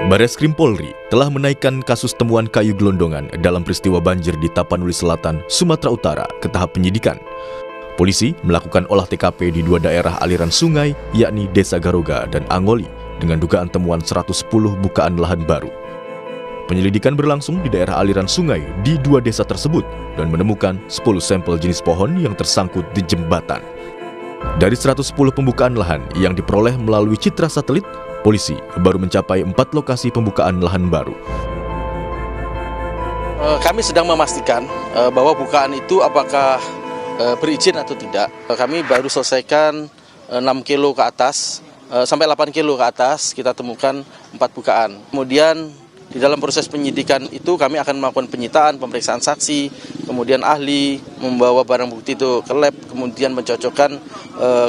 Bareskrim Polri telah menaikkan kasus temuan kayu gelondongan dalam peristiwa banjir di Tapanuli Selatan, Sumatera Utara ke tahap penyidikan. Polisi melakukan olah TKP di dua daerah aliran sungai, yakni Desa Garoga dan Angoli, dengan dugaan temuan 110 bukaan lahan baru. Penyelidikan berlangsung di daerah aliran sungai di dua desa tersebut dan menemukan 10 sampel jenis pohon yang tersangkut di jembatan. Dari 110 pembukaan lahan yang diperoleh melalui citra satelit, polisi baru mencapai 4 lokasi pembukaan lahan baru. Kami sedang memastikan bahwa bukaan itu apakah berizin atau tidak. Kami baru selesaikan 6 kilo ke atas, sampai 8 kilo ke atas kita temukan 4 bukaan. Kemudian di dalam proses penyidikan itu kami akan melakukan penyitaan, pemeriksaan saksi, kemudian ahli membawa barang bukti itu ke lab, kemudian mencocokkan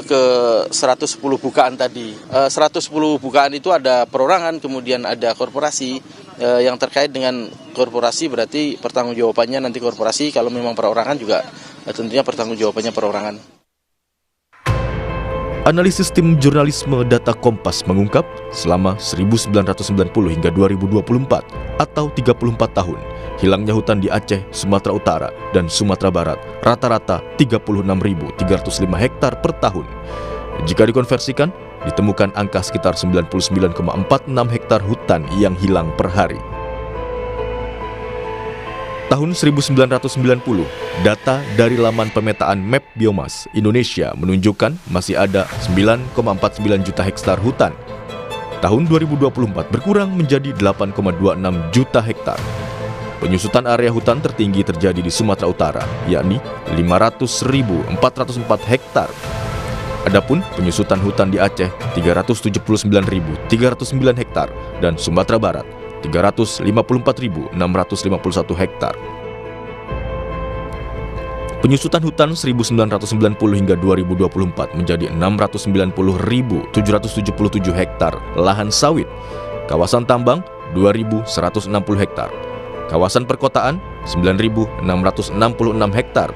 ke 110 bukaan tadi. 110 bukaan itu ada perorangan, kemudian ada korporasi. Yang terkait dengan korporasi berarti pertanggungjawabannya nanti korporasi, kalau memang perorangan juga tentunya pertanggungjawabannya perorangan. Analisis tim jurnalisme data Kompas mengungkap selama 1990 hingga 2024 atau 34 tahun, hilangnya hutan di Aceh, Sumatera Utara, dan Sumatera Barat rata-rata 36.305 hektar per tahun. Jika dikonversikan, ditemukan angka sekitar 99,46 hektar hutan yang hilang per hari. Tahun 1990, data dari laman pemetaan Map Biomas Indonesia menunjukkan masih ada 9,49 juta hektar hutan. Tahun 2024 berkurang menjadi 8,26 juta hektar. Penyusutan area hutan tertinggi terjadi di Sumatera Utara, yakni 500.404 hektar. Adapun penyusutan hutan di Aceh 379.309 hektar dan Sumatera Barat 354.651 hektar. Penyusutan hutan 1990 hingga 2024 menjadi 690.777 hektar lahan sawit, kawasan tambang 2.160 hektar, kawasan perkotaan 9.666 hektar,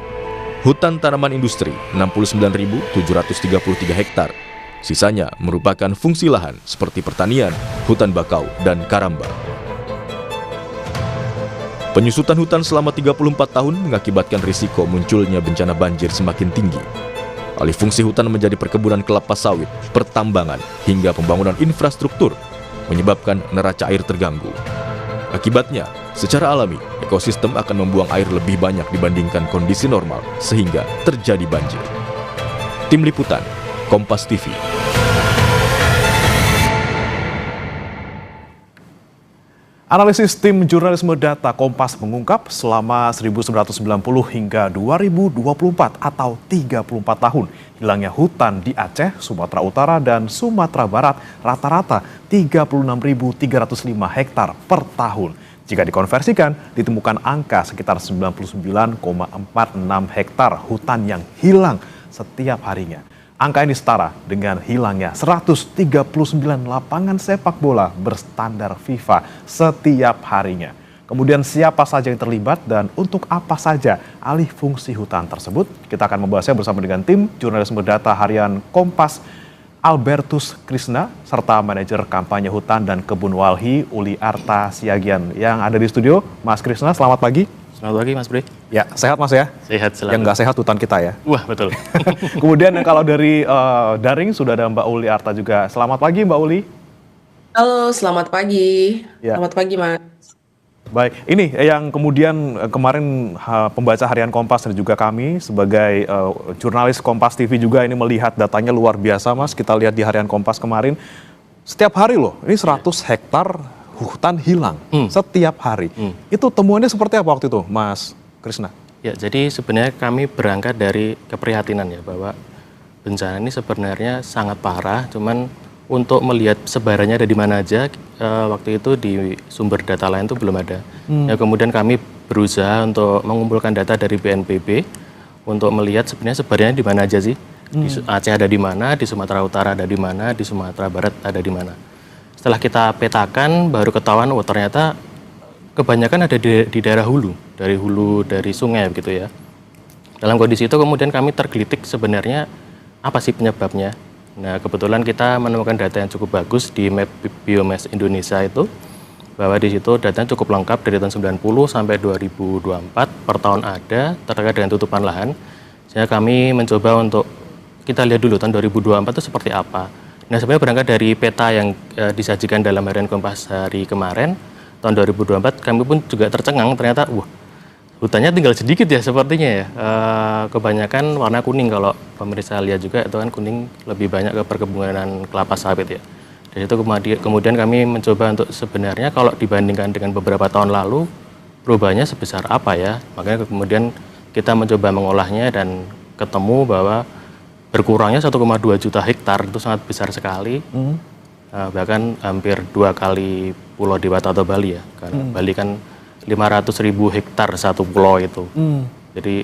hutan tanaman industri 69.733 hektar. Sisanya merupakan fungsi lahan seperti pertanian, hutan bakau, dan karamba. Penyusutan hutan selama 34 tahun mengakibatkan risiko munculnya bencana banjir semakin tinggi. Alih fungsi hutan menjadi perkebunan kelapa sawit, pertambangan, hingga pembangunan infrastruktur, menyebabkan neraca air terganggu. Akibatnya, secara alami, ekosistem akan membuang air lebih banyak dibandingkan kondisi normal, sehingga terjadi banjir. Tim Liputan, Kompas TV. Analisis tim jurnalisme data Kompas mengungkap selama 1990 hingga 2024 atau 34 tahun, hilangnya hutan di Aceh, Sumatera Utara, dan Sumatera Barat rata-rata 36.305 hektar per tahun. Jika dikonversikan, ditemukan angka sekitar 99,46 hektar hutan yang hilang setiap harinya. Angka ini setara dengan hilangnya 139 lapangan sepak bola berstandar FIFA setiap harinya. Kemudian siapa saja yang terlibat dan untuk apa saja alih fungsi hutan tersebut? Kita akan membahasnya bersama dengan tim jurnalisme data harian Kompas, Albertus Krisna, serta manajer kampanye hutan dan kebun walhi Uli Arta Siagian yang ada di studio. Mas Krisna, selamat pagi. Selamat pagi Mas Bre. Ya, sehat Mas ya? Sehat selalu. Yang nggak sehat hutan kita ya? Wah, betul. Kemudian kalau dari daring sudah ada Mbak Uli Arta juga. Selamat pagi Mbak Uli. Halo, selamat pagi. Ya. Selamat pagi Mas. Baik, ini yang kemudian kemarin pembaca harian Kompas dan juga kami sebagai jurnalis Kompas TV juga ini melihat datanya luar biasa Mas. Kita lihat di harian Kompas kemarin, setiap hari loh, ini 100 hektar hutan hilang setiap hari. Itu temuannya seperti apa waktu itu, Mas Krisna? Ya, jadi sebenarnya kami berangkat dari keprihatinan ya, bahwa bencana ini sebenarnya sangat parah, cuman untuk melihat sebarannya ada di mana aja, waktu itu di sumber data lain itu belum ada. Ya, kemudian kami berusaha untuk mengumpulkan data dari BNPB untuk melihat sebenarnya sebarannya di mana aja sih. Di Aceh ada di mana, di Sumatera Utara ada di mana, di Sumatera Barat ada di mana. Setelah kita petakan, baru ketahuan, oh ternyata kebanyakan ada di daerah hulu, dari sungai begitu ya. Dalam kondisi itu kemudian kami tergelitik sebenarnya apa sih penyebabnya. Nah kebetulan kita menemukan data yang cukup bagus di Map Biomas Indonesia itu, bahwa di situ datanya cukup lengkap dari tahun 90 sampai 2024 per tahun ada terkait dengan tutupan lahan. Sehingga kami mencoba untuk kita lihat dulu tahun 2024 itu seperti apa. Nah, sebenarnya berangkat dari peta yang disajikan dalam harian Kompas hari kemarin, tahun 2024, kami pun juga tercengang ternyata, hutannya tinggal sedikit ya sepertinya ya. Kebanyakan warna kuning, kalau pemirsa lihat juga itu kan kuning, lebih banyak ke perkebunan kelapa sawit ya. Dan itu kemudian kami mencoba untuk sebenarnya kalau dibandingkan dengan beberapa tahun lalu, perubahannya sebesar apa ya. Makanya kemudian kita mencoba mengolahnya dan ketemu bahwa berkurangnya 1,2 juta hektar itu sangat besar sekali. Bahkan hampir 2 kali Pulau Dewata atau Bali ya. Karena Bali kan 500.000 hektar satu pulau itu. Jadi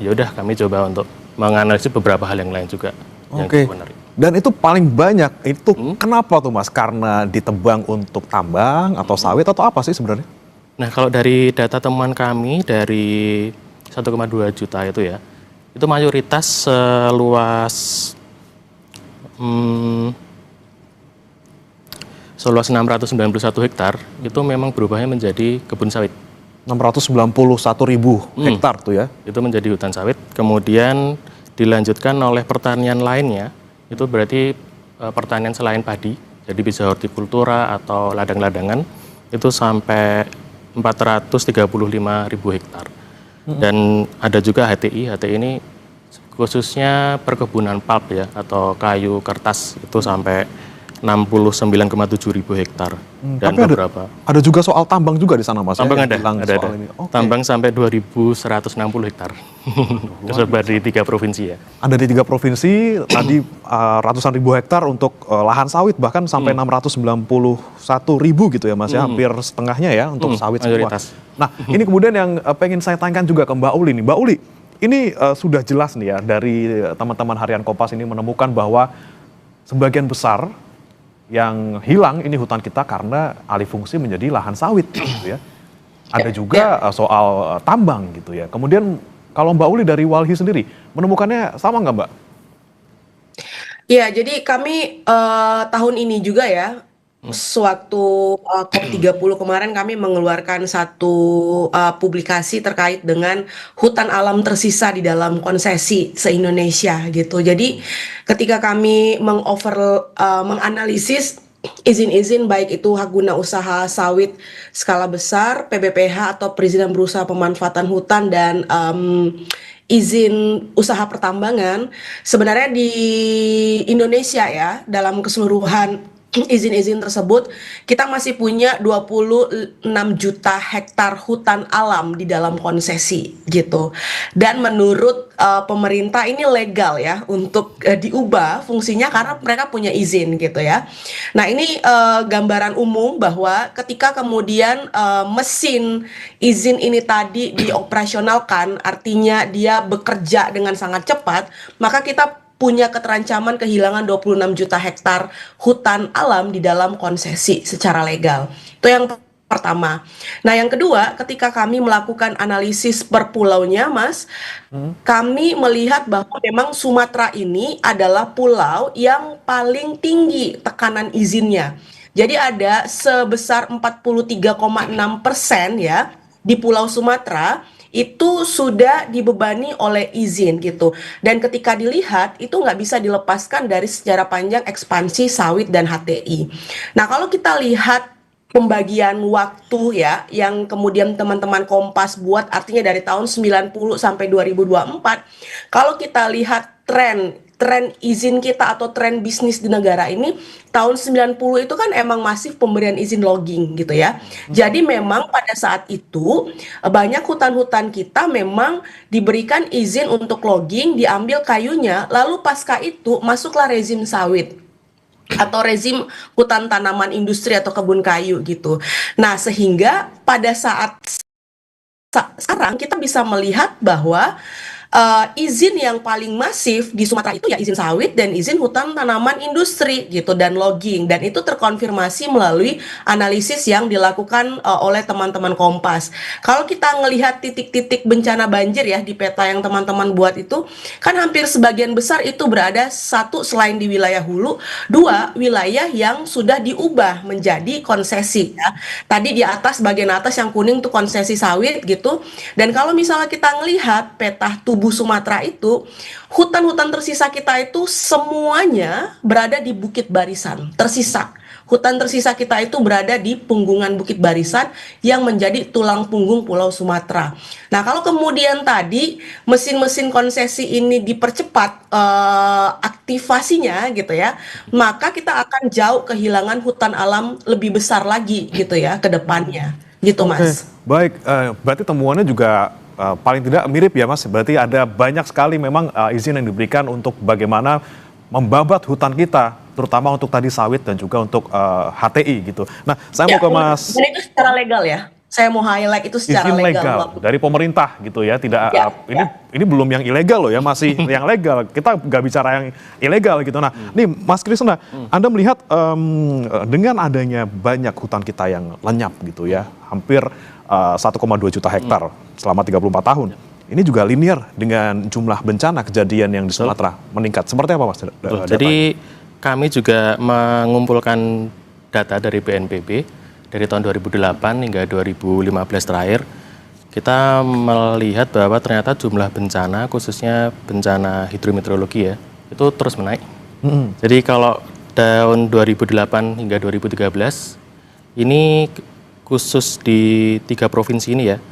ya udah kami coba untuk menganalisis beberapa hal yang lain juga. Oke. Dan itu paling banyak itu kenapa tuh Mas? Karena ditebang untuk tambang atau sawit atau apa sih sebenarnya? Nah, kalau dari data temuan kami dari 1,2 juta itu ya, itu mayoritas seluas 691 hektar itu memang berubahnya menjadi kebun sawit. 691.000 hektar tuh ya? Itu menjadi hutan sawit, kemudian dilanjutkan oleh pertanian lainnya, itu berarti pertanian selain padi, jadi bisa hortikultura atau ladang-ladangan, itu sampai 435.000 hektar. Dan ada juga HTI ini khususnya perkebunan pulp ya, atau kayu kertas, itu sampai 69,7 ribu hektar. Dan tapi beberapa ada juga soal tambang juga di sana Mas? tambang ya, ada. Okay. Tambang sampai 2.160 hektar. Tersebar di 3 provinsi ya. Ada di 3 provinsi, tadi ratusan ribu hektar untuk lahan sawit, bahkan sampai 691.000 gitu ya Mas ya, hampir setengahnya ya untuk sawit mayoritas. semua. Nah ini kemudian yang pengen saya tanyakan juga ke Mbak Uli nih. Mbak Uli, ini sudah jelas nih ya dari teman-teman harian Kompas ini menemukan bahwa sebagian besar yang hilang ini hutan kita karena alih fungsi menjadi lahan sawit gitu ya. Ada juga soal tambang gitu ya. Kemudian kalau Mbak Uli dari Walhi sendiri menemukannya sama nggak Mbak? Ya, jadi kami tahun ini juga ya, sewaktu COP30 kemarin kami mengeluarkan satu publikasi terkait dengan hutan alam tersisa di dalam konsesi se-Indonesia gitu. Jadi ketika kami menganalisis izin-izin baik itu hak guna usaha sawit skala besar, PBPH atau perizinan berusaha pemanfaatan hutan dan izin usaha pertambangan, sebenarnya di Indonesia ya dalam keseluruhan izin-izin tersebut kita masih punya 26 juta hektar hutan alam di dalam konsesi gitu. Dan menurut pemerintah ini legal ya untuk diubah fungsinya karena mereka punya izin gitu ya. Nah, ini gambaran umum bahwa ketika kemudian mesin izin ini tadi dioperasionalkan, artinya dia bekerja dengan sangat cepat, maka kita punya keterancaman kehilangan 26 juta hektar hutan alam di dalam konsesi secara legal. Itu yang pertama. Nah, yang kedua, ketika kami melakukan analisis per pulaunya, Mas, kami melihat bahwa memang Sumatera ini adalah pulau yang paling tinggi tekanan izinnya. Jadi ada sebesar 43,6% ya di Pulau Sumatera itu sudah dibebani oleh izin gitu. Dan ketika dilihat itu nggak bisa dilepaskan dari sejarah panjang ekspansi sawit dan HTI. Nah, kalau kita lihat pembagian waktu ya yang kemudian teman-teman Kompas buat, artinya dari tahun 90 sampai 2024, kalau kita lihat tren izin kita atau tren bisnis di negara ini, tahun 90 itu kan emang masif pemberian izin logging gitu ya. Jadi memang pada saat itu banyak hutan-hutan kita memang diberikan izin untuk logging, diambil kayunya, lalu pasca itu masuklah rezim sawit atau rezim hutan tanaman industri atau kebun kayu gitu. Nah, sehingga pada saat sekarang kita bisa melihat bahwa izin yang paling masif di Sumatera itu ya izin sawit dan izin hutan tanaman industri gitu dan logging, dan itu terkonfirmasi melalui analisis yang dilakukan oleh teman-teman Kompas. Kalau kita ngelihat titik-titik bencana banjir ya di peta yang teman-teman buat itu, kan hampir sebagian besar itu berada, satu, selain di wilayah hulu, dua, wilayah yang sudah diubah menjadi konsesi ya. Tadi di atas, bagian atas yang kuning tuh konsesi sawit gitu. Dan kalau misalnya kita ngelihat peta tubuh Sumatera itu, hutan-hutan tersisa kita itu semuanya berada di Bukit Barisan, tersisa. Hutan tersisa kita itu berada di punggungan Bukit Barisan yang menjadi tulang punggung Pulau Sumatera. Nah, kalau kemudian tadi mesin-mesin konsesi ini dipercepat aktivasinya gitu ya, maka kita akan jauh kehilangan hutan alam lebih besar lagi gitu ya ke depannya. Gitu, Mas. Baik, berarti temuannya juga paling tidak mirip ya Mas. Berarti ada banyak sekali memang izin yang diberikan untuk bagaimana membabat hutan kita, terutama untuk tadi sawit dan juga untuk HTI gitu. Nah, saya mau ke Mas. Dan itu secara legal ya. Saya mau highlight itu secara Izin legal legal. dari pemerintah gitu ya, tidak ini belum yang ilegal loh ya, masih yang legal. Kita nggak bicara yang ilegal gitu. Nah, nih Mas Krisna, Anda melihat dengan adanya banyak hutan kita yang lenyap gitu ya, hampir 1,2 juta hektar selama 34 tahun. Ini juga linear dengan jumlah bencana kejadian yang di Sumatera meningkat. Seperti apa Mas? Jadi kami juga mengumpulkan data dari BNPB dari tahun 2008 hingga 2015 terakhir. Kita melihat bahwa ternyata jumlah bencana, khususnya bencana hidrometeorologi ya, itu terus menaik. Jadi kalau tahun 2008 hingga 2013, ini khusus di 3 provinsi ini ya,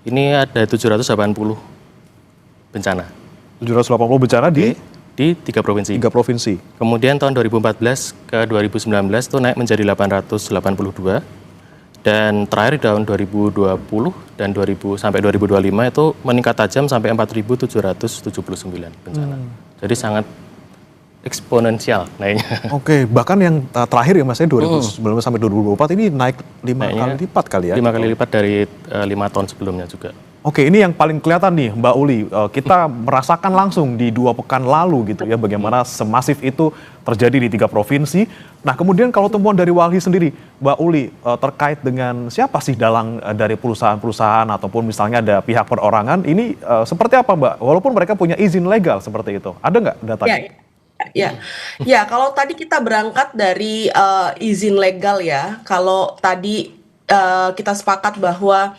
ini ada 780 bencana. 780 bencana di 3 provinsi. 3 provinsi. Kemudian tahun 2014 ke 2019 itu naik menjadi 882. Dan terakhir di tahun 2020 dan sampai 2025 itu meningkat tajam sampai 4.779 bencana. Jadi sangat eksponensial naiknya. Oke, bahkan yang terakhir ya Mas, 2019 sampai 2024 ini naik 5 kali lipat kali ya? 5 kali lipat dari 5 tahun sebelumnya juga. Oke, ini yang paling kelihatan nih Mbak Uli. Kita merasakan langsung di 2 pekan lalu gitu ya, bagaimana semasif itu terjadi di 3 provinsi. Nah, kemudian kalau temuan dari Walhi sendiri, Mbak Uli, terkait dengan siapa sih dalang dari perusahaan-perusahaan ataupun misalnya ada pihak perorangan, ini seperti apa Mbak? Walaupun mereka punya izin legal seperti itu, ada nggak datanya? Ya, kalau tadi kita berangkat dari izin legal ya, kalau tadi kita sepakat bahwa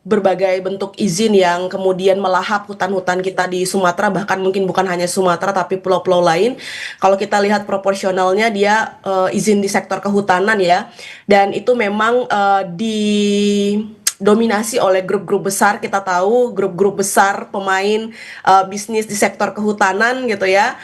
berbagai bentuk izin yang kemudian melahap hutan-hutan kita di Sumatera, bahkan mungkin bukan hanya Sumatera tapi pulau-pulau lain. Kalau kita lihat proporsionalnya dia izin di sektor kehutanan ya, dan itu memang didominasi oleh grup-grup besar. Kita tahu grup-grup besar pemain bisnis di sektor kehutanan gitu ya.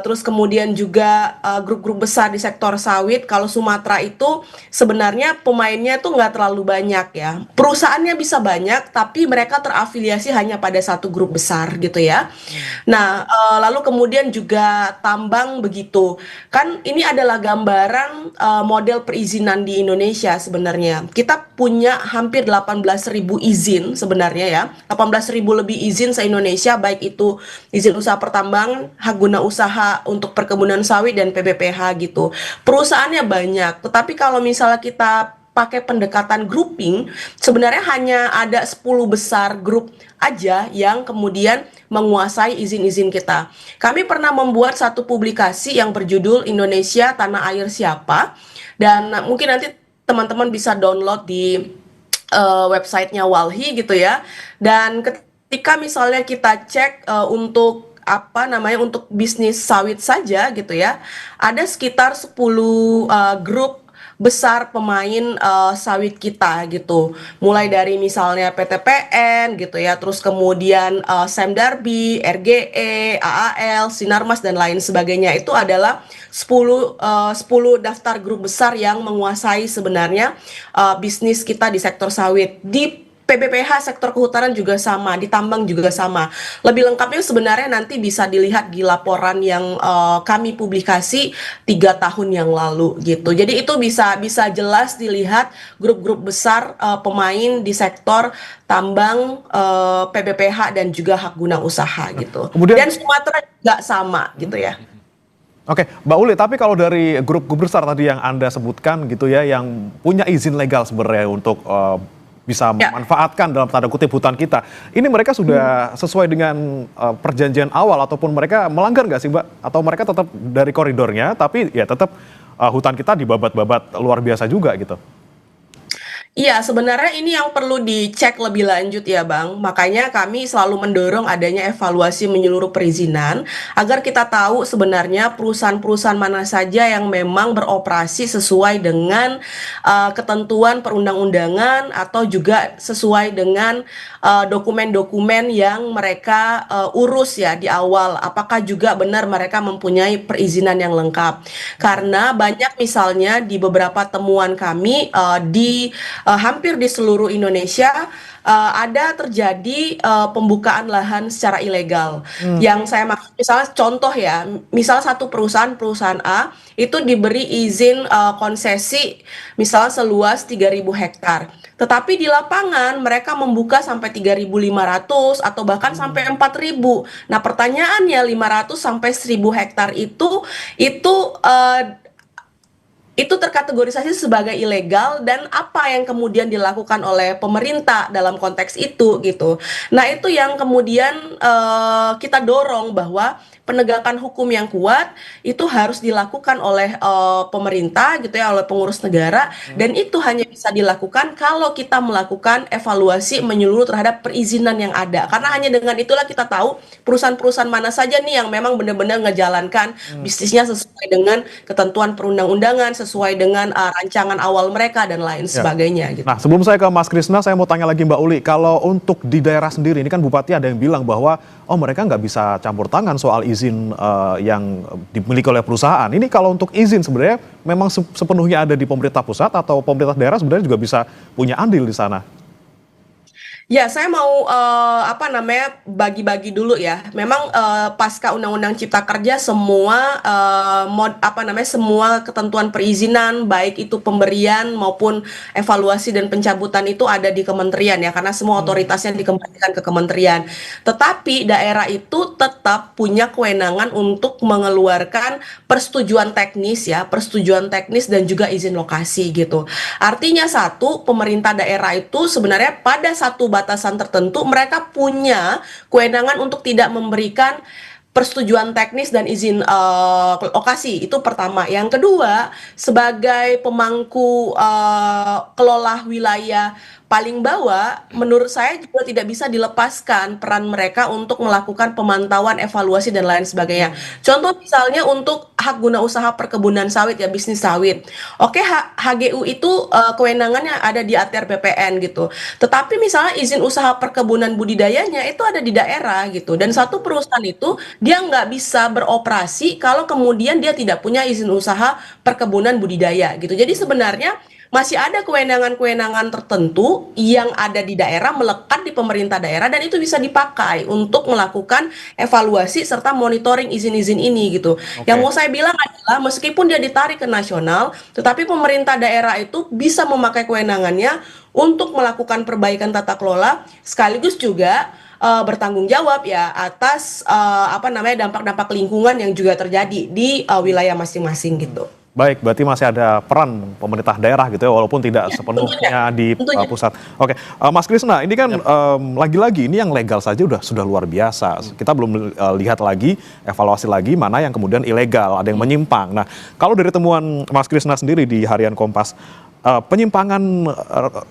Terus kemudian juga grup-grup besar di sektor sawit. Kalau Sumatera itu sebenarnya pemainnya tuh nggak terlalu banyak ya. Perusahaannya bisa banyak, tapi mereka terafiliasi hanya pada satu grup besar gitu ya. Nah, lalu kemudian juga tambang begitu. Kan ini adalah gambaran model perizinan di Indonesia sebenarnya. Kita punya hampir 18.000 izin sebenarnya ya. 18.000 lebih izin se-Indonesia, baik itu izin usaha pertambangan, hak guna usaha untuk perkebunan sawit dan PBPH gitu. Perusahaannya banyak, tetapi kalau misalnya kita pakai pendekatan grouping, sebenarnya hanya ada 10 besar grup aja yang kemudian menguasai izin-izin kita. Kami pernah membuat satu publikasi yang berjudul Indonesia Tanah Air Siapa, dan mungkin nanti teman-teman bisa download di websitenya Walhi gitu ya. Dan ketika misalnya kita cek untuk untuk bisnis sawit saja gitu ya, ada sekitar 10 grup besar pemain sawit kita gitu. Mulai dari misalnya PTPN gitu ya, terus kemudian Sam Darby, RGE, AAL, Sinarmas dan lain sebagainya. Itu adalah 10 daftar grup besar yang menguasai sebenarnya bisnis kita di sektor sawit. Di PBPH sektor kehutanan juga sama, di tambang juga sama. Lebih lengkapnya sebenarnya nanti bisa dilihat di laporan yang kami publikasi 3 tahun yang lalu gitu. Jadi itu bisa jelas dilihat grup-grup besar pemain di sektor tambang, PBPH dan juga hak guna usaha gitu. Dan Sumatera juga sama gitu ya. Oke, Mbak Uli, tapi kalau dari grup-grup besar tadi yang Anda sebutkan gitu ya, yang punya izin legal sebenarnya untuk bisa memanfaatkan dalam tanda kutip hutan kita, ini mereka sudah sesuai dengan perjanjian awal ataupun mereka melanggar nggak sih, Mbak? Atau mereka tetap dari koridornya, tapi ya tetap hutan kita dibabat-babat luar biasa juga gitu? Iya, sebenarnya ini yang perlu dicek lebih lanjut ya, Bang. Makanya kami selalu mendorong adanya evaluasi menyeluruh perizinan agar kita tahu sebenarnya perusahaan-perusahaan mana saja yang memang beroperasi sesuai dengan ketentuan perundang-undangan atau juga sesuai dengan dokumen-dokumen yang mereka urus ya di awal. Apakah juga benar mereka mempunyai perizinan yang lengkap? Karena banyak misalnya di beberapa temuan kami hampir di seluruh Indonesia ada terjadi pembukaan lahan secara ilegal. Yang saya maksud misalnya contoh ya, misal satu perusahaan A itu diberi izin konsesi misalnya seluas 3.000 hektar. Tetapi di lapangan mereka membuka sampai 3.500 atau bahkan sampai 4.000. Nah, pertanyaannya 500 sampai 1.000 hektar itu terkategorisasi sebagai ilegal dan apa yang kemudian dilakukan oleh pemerintah dalam konteks itu gitu. Nah, itu yang kemudian kita dorong bahwa penegakan hukum yang kuat itu harus dilakukan oleh pemerintah gitu ya, oleh pengurus negara, dan itu hanya bisa dilakukan kalau kita melakukan evaluasi menyeluruh terhadap perizinan yang ada. Karena hanya dengan itulah kita tahu perusahaan-perusahaan mana saja nih yang memang benar-benar ngejalankan bisnisnya sesuai dengan ketentuan perundang-undangan, sesuai dengan rancangan awal mereka dan lain sebagainya gitu. Nah, sebelum saya ke Mas Krisna, saya mau tanya lagi Mbak Uli, kalau untuk di daerah sendiri, ini kan Bupati ada yang bilang bahwa mereka nggak bisa campur tangan soal izin yang dimiliki oleh perusahaan. Ini kalau untuk izin sebenarnya memang sepenuhnya ada di pemerintah pusat atau pemerintah daerah sebenarnya juga bisa punya andil di sana? Ya, saya mau bagi-bagi dulu ya. Memang pasca Undang-Undang Cipta Kerja semua semua ketentuan perizinan baik itu pemberian maupun evaluasi dan pencabutan itu ada di kementerian ya, karena semua otoritasnya dikembalikan ke kementerian. Tetapi daerah itu tetap punya kewenangan untuk mengeluarkan persetujuan teknis dan juga izin lokasi gitu. Artinya satu, pemerintah daerah itu sebenarnya pada satu batasan tertentu mereka punya kewenangan untuk tidak memberikan persetujuan teknis dan izin lokasi. Itu pertama. Yang kedua, sebagai pemangku kelola wilayah paling bawah, menurut saya juga tidak bisa dilepaskan peran mereka untuk melakukan pemantauan, evaluasi, dan lain sebagainya. Contoh misalnya untuk hak guna usaha perkebunan sawit ya, bisnis sawit. Oke, HGU itu kewenangannya ada di ATR BPN gitu. Tetapi misalnya izin usaha perkebunan budidayanya itu ada di daerah gitu. Dan satu perusahaan itu dia nggak bisa beroperasi kalau kemudian dia tidak punya izin usaha perkebunan budidaya gitu. Jadi sebenarnya masih ada kewenangan-kewenangan tertentu yang ada di daerah, melekat di pemerintah daerah, dan itu bisa dipakai untuk melakukan evaluasi serta monitoring izin-izin ini gitu. Yang mau saya bilang adalah meskipun dia ditarik ke nasional, tetapi pemerintah daerah itu bisa memakai kewenangannya untuk melakukan perbaikan tata kelola, sekaligus juga bertanggung jawab ya atas dampak-dampak lingkungan yang juga terjadi di wilayah masing-masing gitu. Baik, berarti masih ada peran pemerintah daerah gitu ya, walaupun tidak sepenuhnya di pusat. Oke, Mas Krisna, ini kan lagi-lagi ini yang legal saja sudah luar biasa. Kita belum lihat lagi, evaluasi lagi mana yang kemudian ilegal, ada yang menyimpang. Nah, kalau dari temuan Mas Krisna sendiri di Harian Kompas, penyimpangan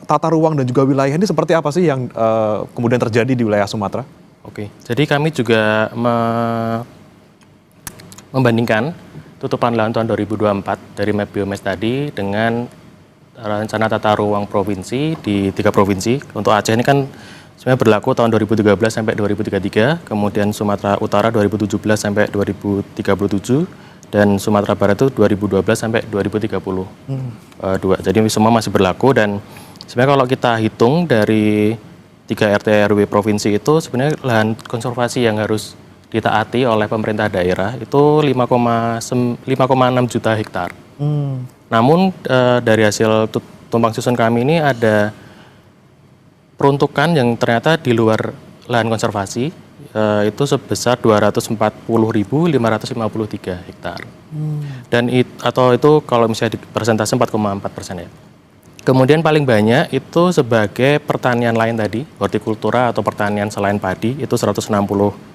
tata ruang dan juga wilayah ini seperti apa sih yang kemudian terjadi di wilayah Sumatera? Oke, jadi kami juga membandingkan tutupan lahan tahun 2024 dari Map Biomes tadi dengan rencana tata ruang provinsi di 3 provinsi. Untuk Aceh ini kan sebenarnya berlaku tahun 2013 sampai 2033, kemudian Sumatera Utara 2017 sampai 2037, dan Sumatera Barat itu 2012 sampai 2030. Jadi semua masih berlaku, dan Sebenarnya kalau kita hitung dari 3 RT RW provinsi itu sebenarnya lahan konservasi yang harus ditaati oleh pemerintah daerah itu 5,6 juta hektar. Namun dari hasil tumpang susun kami ini ada peruntukan yang ternyata di luar lahan konservasi itu sebesar 240.553 hektar. Dan atau itu kalau misalnya di persentase 4,4% ya. Kemudian paling banyak itu sebagai pertanian lain tadi, hortikultura atau pertanian selain padi itu 160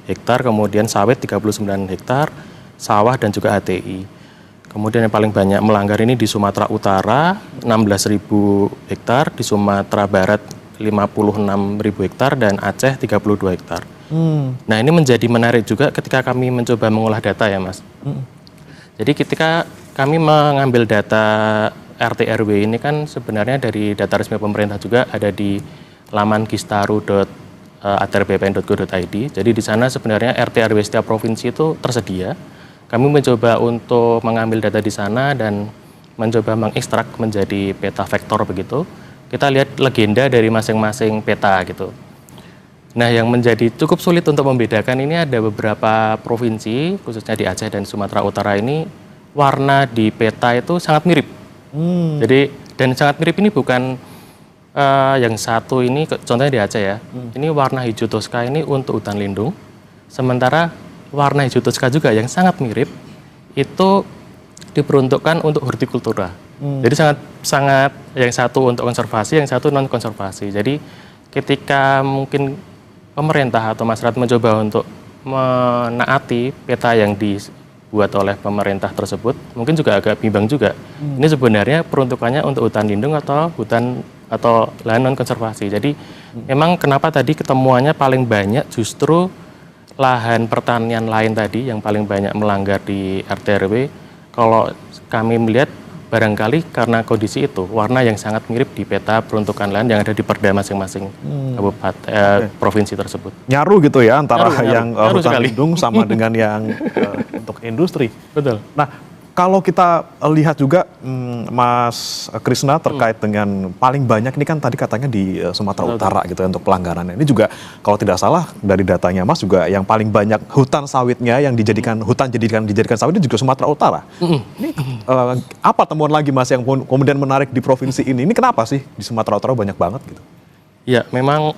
hektar, kemudian sawit 39 hektar, sawah dan juga HTI. Kemudian yang paling banyak melanggar ini di Sumatera Utara 16.000 hektar, di Sumatera Barat 56.000 hektar dan Aceh 32 hektar. Nah, ini menjadi menarik juga ketika kami mencoba mengolah data ya, Mas. Jadi ketika kami mengambil data RT RW ini kan sebenarnya dari data resmi pemerintah juga ada di laman kistaru.atrbpn.go.id. Jadi di sana sebenarnya RT RW setiap provinsi itu tersedia. Kami mencoba untuk mengambil data di sana dan mencoba mengekstrak menjadi peta vektor begitu. Kita lihat legenda dari masing-masing peta gitu. Nah, yang menjadi cukup sulit untuk membedakan ini ada beberapa provinsi, khususnya di Aceh dan Sumatera Utara ini, warna di peta itu sangat mirip. Jadi, dan sangat mirip ini bukan yang satu ini, contohnya di Aceh ya, ini warna hijau toska ini untuk hutan lindung, sementara warna hijau toska juga yang sangat mirip, itu diperuntukkan untuk hortikultura. Jadi sangat yang satu untuk konservasi, yang satu non konservasi. Jadi ketika mungkin pemerintah atau masyarakat mencoba untuk menaati peta yang dibuat oleh pemerintah tersebut, mungkin juga agak bimbang juga. Ini sebenarnya peruntukannya untuk hutan lindung atau hutan atau lahan non konservasi. Jadi memang kenapa tadi ketemuannya paling banyak justru lahan pertanian lain tadi yang paling banyak melanggar di RT RW. Kalau kami melihat barangkali karena kondisi itu, warna yang sangat mirip di peta peruntukan lahan yang ada di perda masing-masing kabupaten provinsi tersebut. Nyaru gitu ya antara Nyaru, yang nyaru hutan sekali. lindung sama dengan yang untuk industri. Betul. Nah, kalau kita lihat juga Mas Krisna terkait dengan paling banyak ini kan tadi katanya di Sumatera Utara gitu ya untuk pelanggarannya. Ini juga kalau tidak salah dari datanya Mas juga yang paling banyak hutan sawitnya yang dijadikan dijadikan sawit itu juga Sumatera Utara. Ini apa temuan lagi Mas yang kemudian menarik di provinsi ini? Ini kenapa sih di Sumatera Utara banyak banget gitu? Ya, memang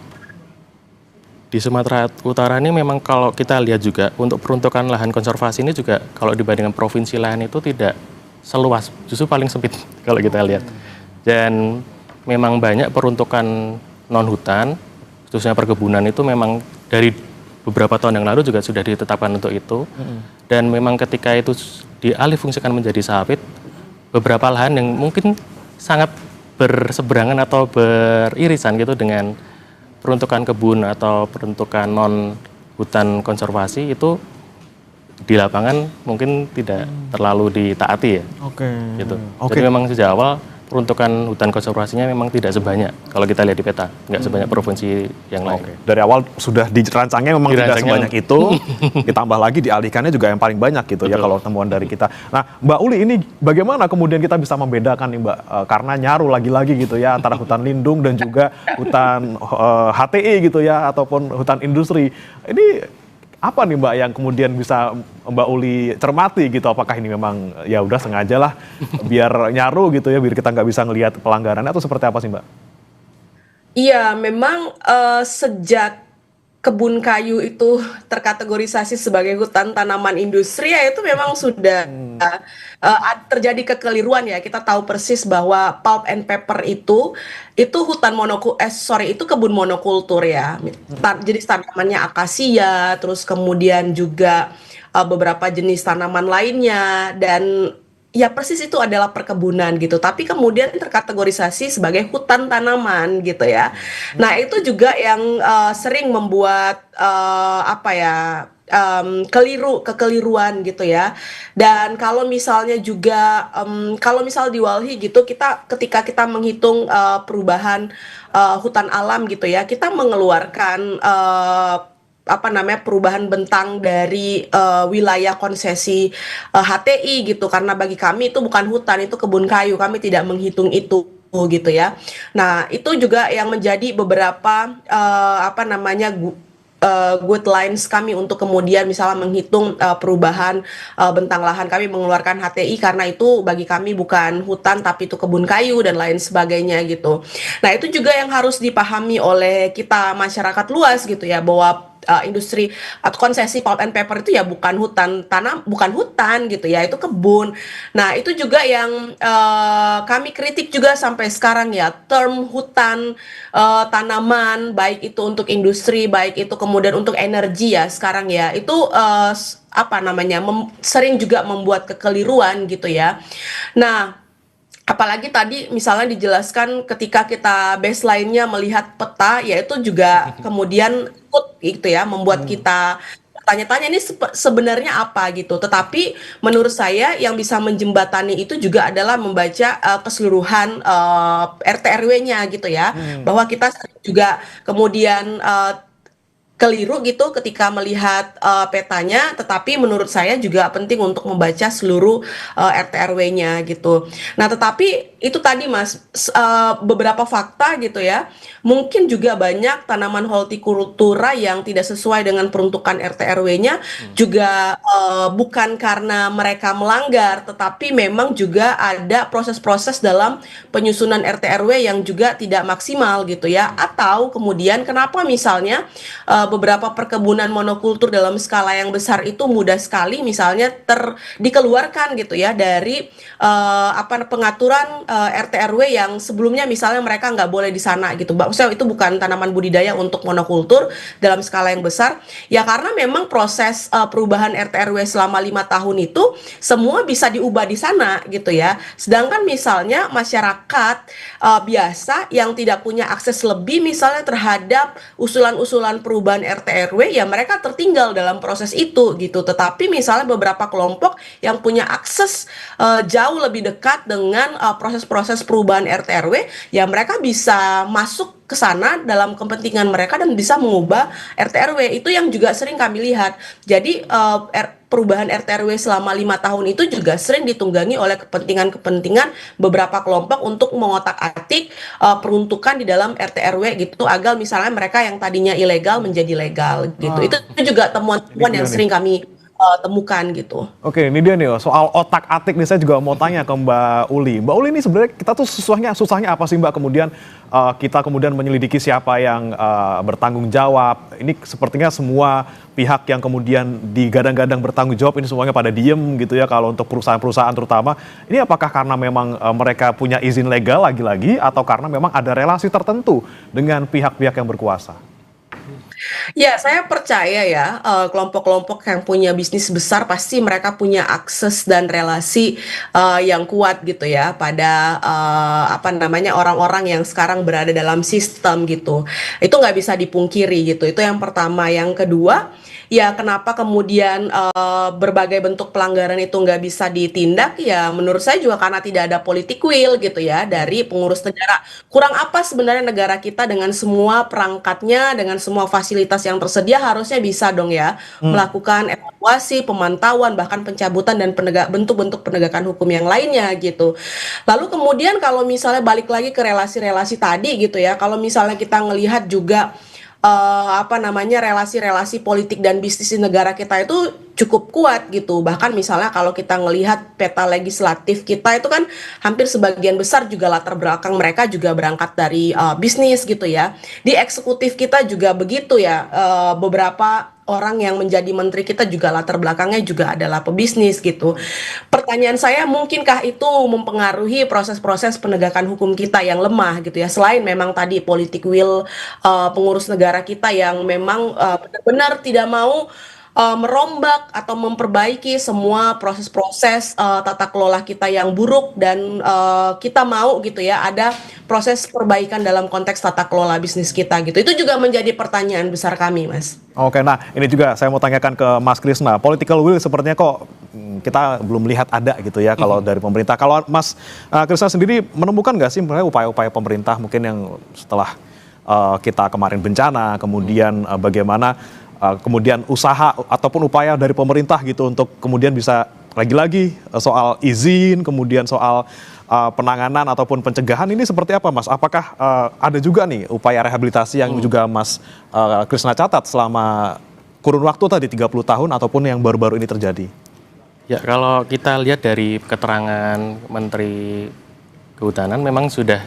di Sumatera Utara ini memang kalau kita lihat juga untuk peruntukan lahan konservasi ini juga kalau dibandingkan provinsi lain itu tidak seluas, justru paling sempit kalau kita lihat. Dan memang banyak peruntukan non hutan, khususnya perkebunan itu memang dari beberapa tahun yang lalu juga sudah ditetapkan untuk itu. Dan memang ketika itu dialih fungsikan menjadi sawit, beberapa lahan yang mungkin sangat berseberangan atau beririsan gitu dengan peruntukan kebun atau peruntukan non hutan konservasi itu di lapangan mungkin tidak terlalu ditaati ya. Gitu. Jadi memang sejak awal peruntukan hutan konservasinya memang tidak sebanyak kalau kita lihat di peta, nggak sebanyak provinsi yang lain. Dari awal sudah dirancangnya memang tidak sebanyak itu, ditambah lagi dialihkannya juga yang paling banyak gitu. Betul. Ya kalau temuan dari kita. Nah, Mbak Uli ini bagaimana kemudian kita bisa membedakan nih Mbak, karena nyaru lagi-lagi gitu ya antara hutan lindung dan juga hutan HTI gitu ya ataupun hutan industri. Ini apa nih Mbak yang kemudian bisa Mbak Uli cermati gitu, apakah ini memang ya udah sengaja lah biar nyaru gitu ya biar kita nggak bisa ngelihat pelanggarannya atau seperti apa sih Mbak? Iya, memang sejak kebun kayu itu terkategorisasi sebagai hutan tanaman industri ya itu memang sudah terjadi kekeliruan ya. Kita tahu persis bahwa pulp and paper itu hutan itu kebun monokultur ya. Jadi tanamannya akasia, terus kemudian juga beberapa jenis tanaman lainnya dan ya persis itu adalah perkebunan gitu, tapi kemudian terkategorisasi sebagai hutan tanaman gitu ya. Nah itu juga yang sering membuat kekeliruan gitu ya. Dan kalau misalnya juga kalau misal di Walhi gitu ketika kita menghitung perubahan hutan alam gitu ya, kita mengeluarkan perubahan bentang dari wilayah konsesi HTI gitu, karena bagi kami itu bukan hutan, itu kebun kayu, kami tidak menghitung itu gitu ya. Nah, itu juga yang menjadi beberapa apa namanya guidelines kami untuk kemudian misalnya menghitung perubahan bentang lahan. Kami mengeluarkan HTI karena itu bagi kami bukan hutan tapi itu kebun kayu dan lain sebagainya gitu. Nah, itu juga yang harus dipahami oleh kita masyarakat luas gitu ya, bahwa industri atau konsesi pulp and paper itu ya bukan hutan tanam, bukan hutan gitu ya, itu kebun. Nah, itu juga yang kami kritik juga sampai sekarang ya, term hutan tanaman, baik itu untuk industri, baik itu kemudian untuk energi ya sekarang ya, itu apa namanya, sering juga membuat kekeliruan gitu ya. Nah, apalagi tadi misalnya dijelaskan ketika kita baseline-nya melihat peta, yaitu juga kemudian ikut gitu ya, membuat kita tanya-tanya ini sebenarnya apa gitu. Tetapi menurut saya yang bisa menjembatani itu juga adalah membaca keseluruhan RT RW-nya gitu ya, bahwa kita juga kemudian keliru gitu ketika melihat petanya, tetapi menurut saya juga penting untuk membaca seluruh RT RW-nya gitu. Nah, tetapi itu tadi Mas, beberapa fakta gitu ya. Mungkin juga banyak tanaman hortikultura yang tidak sesuai dengan peruntukan RT RW-nya, juga bukan karena mereka melanggar, tetapi memang juga ada proses-proses dalam penyusunan RT RW yang juga tidak maksimal gitu ya. Atau kemudian kenapa misalnya beberapa perkebunan monokultur dalam skala yang besar itu mudah sekali misalnya dikeluarkan gitu ya dari apa pengaturan RT RW yang sebelumnya misalnya mereka nggak boleh di sana gitu. Maksudnya itu bukan tanaman budidaya untuk monokultur dalam skala yang besar ya, karena memang proses perubahan RT RW selama 5 tahun itu semua bisa diubah di sana gitu ya. Sedangkan misalnya masyarakat biasa yang tidak punya akses lebih misalnya terhadap usulan-usulan perubahan RT RW ya, mereka tertinggal dalam proses itu gitu. Tetapi misalnya beberapa kelompok yang punya akses jauh lebih dekat dengan proses-proses perubahan RT RW ya, mereka bisa masuk ke sana dalam kepentingan mereka dan bisa mengubah RT RW. Itu yang juga sering kami lihat. Jadi perubahan RT RW selama 5 tahun itu juga sering ditunggangi oleh kepentingan-kepentingan beberapa kelompok untuk mengotak-atik peruntukan di dalam RT RW gitu, agar misalnya mereka yang tadinya ilegal menjadi legal gitu. Itu juga temuan-temuan yang sering kami temukan gitu. Oke, ini dia nih soal otak-atik nih, saya juga mau tanya ke Mbak Uli. Mbak Uli, ini sebenarnya kita tuh susahnya apa sih Mbak, kemudian kita kemudian menyelidiki siapa yang bertanggung jawab. Ini sepertinya semua pihak yang kemudian digadang-gadang bertanggung jawab ini semuanya pada diem gitu ya, kalau untuk perusahaan-perusahaan terutama. Ini apakah karena memang mereka punya izin legal lagi-lagi, atau karena memang ada relasi tertentu dengan pihak-pihak yang berkuasa? Ya, saya percaya ya, kelompok-kelompok yang punya bisnis besar pasti mereka punya akses dan relasi yang kuat gitu ya pada apa namanya, orang-orang yang sekarang berada dalam sistem gitu. Itu nggak bisa dipungkiri gitu. Itu yang pertama. Yang kedua, ya kenapa kemudian berbagai bentuk pelanggaran itu nggak bisa ditindak? Ya menurut saya juga karena tidak ada politik will gitu ya dari pengurus negara. Kurang apa sebenarnya negara kita dengan semua perangkatnya, dengan semua fasilitas yang tersedia, harusnya bisa dong ya melakukan evaluasi, pemantauan, bahkan pencabutan dan bentuk-bentuk penegakan hukum yang lainnya gitu. Lalu kemudian kalau misalnya balik lagi ke relasi-relasi tadi gitu ya, kalau misalnya kita ngelihat juga apa namanya, relasi-relasi politik dan bisnis di negara kita itu cukup kuat gitu. Bahkan misalnya kalau kita ngelihat peta legislatif kita itu kan hampir sebagian besar juga latar belakang mereka juga berangkat dari bisnis gitu ya. Di eksekutif kita juga begitu ya, beberapa orang yang menjadi menteri kita juga latar belakangnya juga adalah pebisnis gitu. Pertanyaan saya, mungkinkah itu mempengaruhi proses-proses penegakan hukum kita yang lemah gitu ya, selain memang tadi politik will pengurus negara kita yang memang benar-benar tidak mau merombak atau memperbaiki semua proses-proses tata kelola kita yang buruk, dan kita mau gitu ya ada proses perbaikan dalam konteks tata kelola bisnis kita gitu. Itu juga menjadi pertanyaan besar kami, Mas. Oke, nah ini juga saya mau tanyakan ke Mas Krisna. Political will sepertinya kok kita belum lihat ada gitu ya kalau dari pemerintah. Kalau Mas Krisna sendiri menemukan nggak sih upaya-upaya pemerintah mungkin yang setelah kita kemarin bencana, kemudian bagaimana kemudian usaha ataupun upaya dari pemerintah gitu untuk kemudian bisa lagi-lagi soal izin, kemudian soal penanganan ataupun pencegahan ini seperti apa, Mas? Apakah ada juga nih upaya rehabilitasi yang juga Mas Krisna catat selama kurun waktu tadi 30 tahun ataupun yang baru-baru ini terjadi? Ya, kalau kita lihat dari keterangan Menteri Kehutanan memang sudah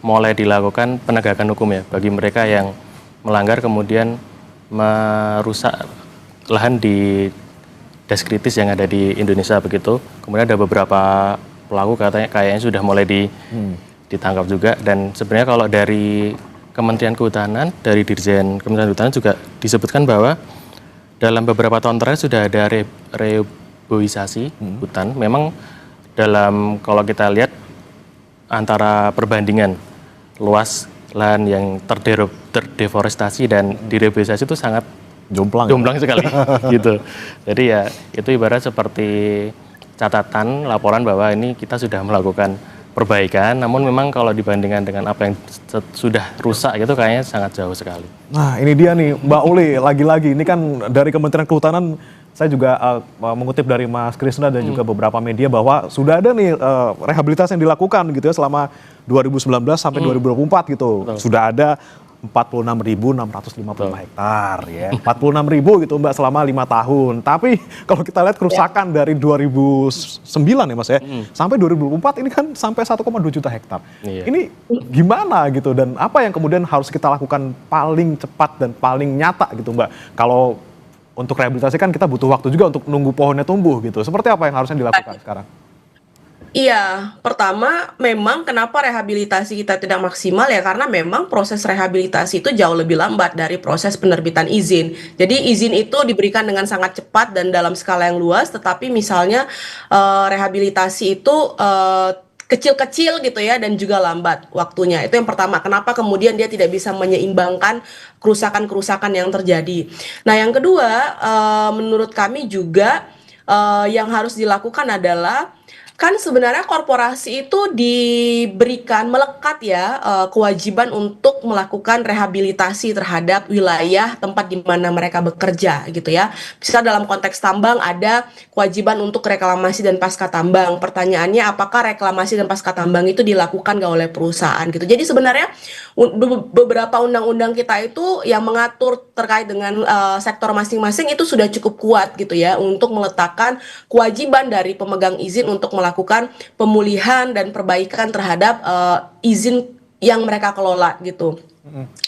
mulai dilakukan penegakan hukum ya bagi mereka yang melanggar kemudian merusak lahan di des kritis yang ada di Indonesia begitu. Kemudian ada beberapa pelaku kayaknya sudah mulai ditangkap juga, dan sebenarnya kalau dari Kementerian Kehutanan, dari Dirjen Kementerian Kehutanan juga disebutkan bahwa dalam beberapa tahun terakhir sudah ada reboisasi hutan. Memang dalam kalau kita lihat antara perbandingan luas lahan yang terdeforestasi dan direboisasi itu sangat jomplang sekali gitu. Jadi ya itu ibarat seperti catatan laporan bahwa ini kita sudah melakukan perbaikan, namun memang kalau dibandingkan dengan apa yang sudah rusak gitu kayaknya sangat jauh sekali. Nah ini dia nih Mbak Uli, lagi-lagi ini kan dari Kementerian Kehutanan, saya juga mengutip dari Mas Krisna dan juga beberapa media bahwa sudah ada nih rehabilitasi yang dilakukan gitu ya selama 2019 sampai 2024 gitu. Betul. Sudah ada 46.650 hektar ya. 46.000 gitu Mbak selama 5 tahun. Tapi kalau kita lihat kerusakan dari 2009 ya Mas ya, sampai 2024 ini kan sampai 1,2 juta hektar. Iya. Ini gimana gitu, dan apa yang kemudian harus kita lakukan paling cepat dan paling nyata gitu Mbak? Kalau untuk rehabilitasi kan kita butuh waktu juga untuk nunggu pohonnya tumbuh gitu. Seperti apa yang harusnya dilakukan sekarang? Iya, pertama memang kenapa rehabilitasi kita tidak maksimal ya karena memang proses rehabilitasi itu jauh lebih lambat dari proses penerbitan izin. Jadi izin itu diberikan dengan sangat cepat dan dalam skala yang luas, tetapi misalnya rehabilitasi itu kecil-kecil gitu ya dan juga lambat waktunya. Itu yang pertama. Kenapa kemudian dia tidak bisa menyeimbangkan kerusakan-kerusakan yang terjadi. Nah, yang kedua menurut kami juga yang harus dilakukan adalah kan sebenarnya korporasi itu diberikan melekat ya kewajiban untuk melakukan rehabilitasi terhadap wilayah tempat di mana mereka bekerja gitu ya. Bisa dalam konteks tambang ada kewajiban untuk reklamasi dan pasca tambang. Pertanyaannya apakah reklamasi dan pasca tambang itu dilakukan nggak oleh perusahaan gitu. Jadi sebenarnya beberapa undang-undang kita itu yang mengatur terkait dengan sektor masing-masing itu sudah cukup kuat gitu ya untuk meletakkan kewajiban dari pemegang izin untuk melakukan pemulihan dan perbaikan terhadap izin yang mereka kelola gitu.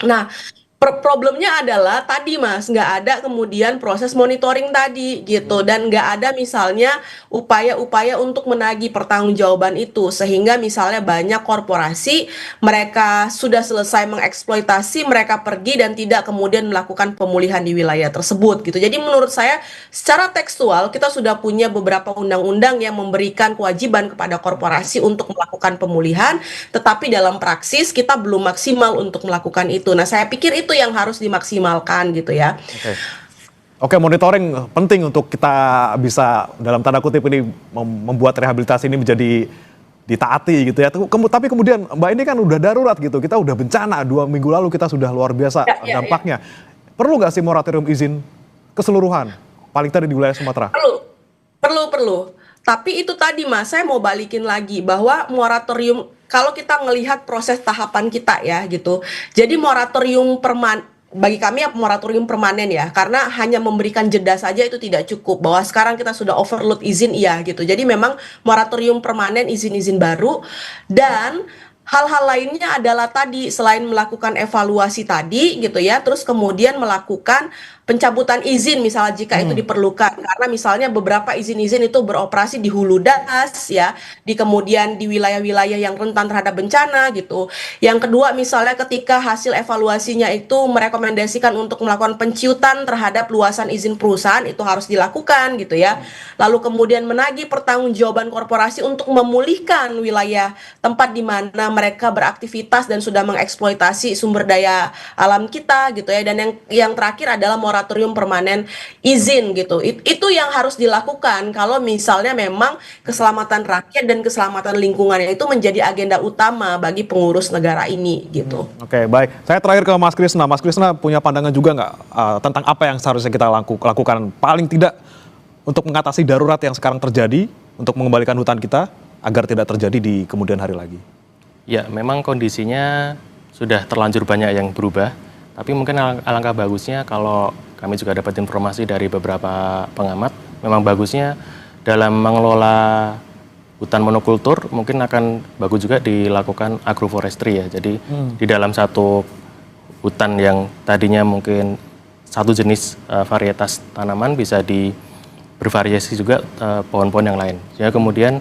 Nah, problemnya adalah tadi Mas, nggak ada kemudian proses monitoring tadi gitu, dan nggak ada misalnya upaya-upaya untuk menagih pertanggungjawaban itu, sehingga misalnya banyak korporasi mereka sudah selesai mengeksploitasi, mereka pergi dan tidak kemudian melakukan pemulihan di wilayah tersebut gitu. Jadi menurut saya secara tekstual kita sudah punya beberapa undang-undang yang memberikan kewajiban kepada korporasi untuk melakukan pemulihan, tetapi dalam praksis kita belum maksimal untuk melakukan itu. Nah, saya pikir itu yang harus dimaksimalkan gitu ya. Oke, monitoring penting untuk kita bisa dalam tanda kutip ini membuat rehabilitasi ini menjadi ditaati gitu ya. Tapi kemudian Mbak ini kan udah darurat gitu, kita udah bencana 2 minggu lalu kita sudah luar biasa dampaknya. Perlu nggak sih moratorium izin keseluruhan, paling tadi di wilayah Sumatera? Perlu. Tapi itu tadi Mas, saya mau balikin lagi bahwa moratorium kalau kita melihat proses tahapan kita ya gitu. Jadi moratorium bagi kami moratorium permanen ya, karena hanya memberikan jeda saja itu tidak cukup. Bahwa sekarang kita sudah overload izin iya gitu. Jadi memang moratorium permanen izin-izin baru, dan hal-hal lainnya adalah tadi selain melakukan evaluasi tadi gitu ya, terus kemudian melakukan pencabutan izin misalnya jika itu diperlukan, karena misalnya beberapa izin-izin itu beroperasi di hulu das ya, kemudian di wilayah-wilayah yang rentan terhadap bencana gitu. Yang kedua misalnya ketika hasil evaluasinya itu merekomendasikan untuk melakukan penciutan terhadap luasan izin perusahaan, itu harus dilakukan gitu ya. Lalu kemudian menagih pertanggungjawaban korporasi untuk memulihkan wilayah tempat di mana mereka beraktivitas dan sudah mengeksploitasi sumber daya alam kita gitu ya. Dan yang terakhir adalah moratorium permanen izin gitu. Itu yang harus dilakukan kalau misalnya memang keselamatan rakyat dan keselamatan lingkungannya itu menjadi agenda utama bagi pengurus negara ini gitu. Oke, baik. Saya terakhir ke Mas Krisna. Mas Krisna punya pandangan juga nggak tentang apa yang seharusnya kita lakukan paling tidak untuk mengatasi darurat yang sekarang terjadi, untuk mengembalikan hutan kita agar tidak terjadi di kemudian hari lagi? Ya, memang kondisinya sudah terlanjur banyak yang berubah, tapi mungkin alangkah bagusnya kalau kami juga dapat informasi dari beberapa pengamat, memang bagusnya dalam mengelola hutan monokultur mungkin akan bagus juga dilakukan agroforestry ya. Jadi di dalam satu hutan yang tadinya mungkin satu jenis varietas tanaman bisa bervariasi juga pohon-pohon yang lain. Sehingga kemudian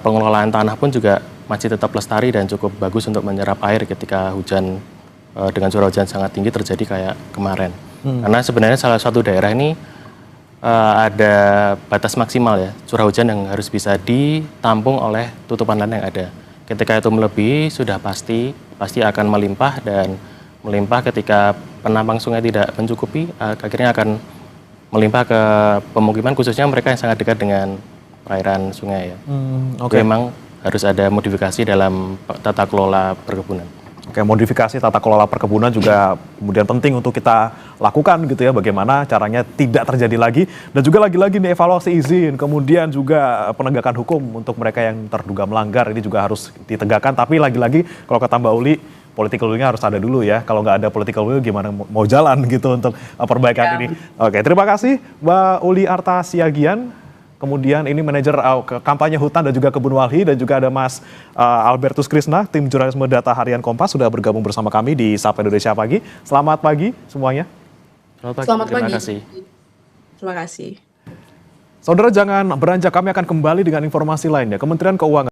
pengelolaan tanah pun juga masih tetap lestari dan cukup bagus untuk menyerap air ketika hujan dengan curah hujan sangat tinggi terjadi kayak kemarin. Karena sebenarnya salah satu daerah ini ada batas maksimal ya curah hujan yang harus bisa ditampung oleh tutupan lahan yang ada. Ketika itu melebihi sudah pasti akan melimpah, dan melimpah ketika penampang sungai tidak mencukupi akhirnya akan melimpah ke pemukiman, khususnya mereka yang sangat dekat dengan perairan sungai ya. Jadi memang harus ada modifikasi dalam tata kelola perkebunan. Oke, modifikasi tata kelola perkebunan juga kemudian penting untuk kita lakukan gitu ya, bagaimana caranya tidak terjadi lagi, dan juga lagi-lagi nih evaluasi izin, kemudian juga penegakan hukum untuk mereka yang terduga melanggar ini juga harus ditegakkan. Tapi lagi-lagi kalau kata Mbak Uli, political will-nya harus ada dulu ya. Kalau nggak ada political will gimana mau jalan gitu untuk perbaikan ini. Oke, terima kasih Mbak Uli Arta Siagian. Kemudian ini manajer kampanye hutan dan juga kebun walhi, dan juga ada Mas Albertus Krisna, tim jurnalisme data harian Kompas, sudah bergabung bersama kami di Sapa Indonesia Pagi. Selamat pagi semuanya. Selamat Terima pagi. kasih. Terima kasih. Saudara jangan beranjak, kami akan kembali dengan informasi lainnya. Kementerian Keuangan